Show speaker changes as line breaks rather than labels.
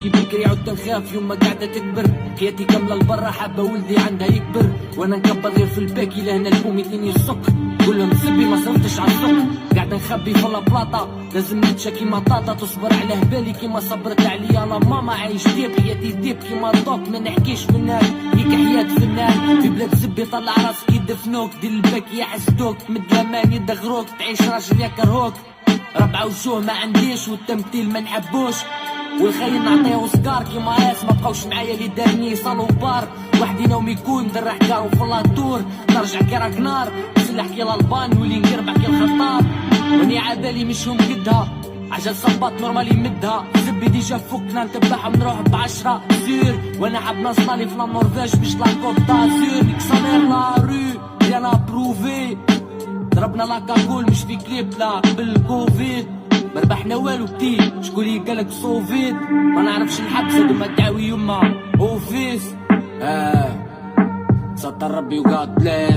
كي بكري عدت نخاف يوم ما قاعدة تكبر، حياتي كاملة لبرا حابة ولدي عندها يكبر، وانا نكبر غير في الباكي لهنا البومي ثاني السك، كلهم سبي ما صرفتش على السك، قاعد نخبي في البلاطة لازم نتشا كيما طاطا، تصبر على هبالي كيما صبرت عليا انا ماما، عايش ديب حياتي ديب كيما الدوك ما نحكيش فنان، هيك حياة فنان في بلاد زبي طلع راسك يدفنوك، دير الباكي يحسدوك مد الامان يدغروك، تعيش راجل يكرهوك، ربع وجوه ما عنديش والتمثيل ما نحبوش، والخاين نعطيه سكار كيما راس ما بقاوش معايا لي دارني صالو بار، وحدي نومي يكون درح كارو في لاتور، نرجع كي راك نار نسلح كي الالبان ولي نقربع كي الخطار، واني عبالي مش هم قدها عجل صباط نورمال يمدها، زبي ديجا فكنا نتبعهم نروح ب10 سير، وانا حاب نصلي في النرويج مش لا كوت دازور، نكسامير لا رو يانا بروفي، ضربنا لاكاكول مش في كليب لا بالكوفيد، ما ربحنا والو كتير شكون قالك صوفيد، ما نعرفش الحبس هادو ما تعاوي يما اوفيس ستر ربي وقاد بلاس.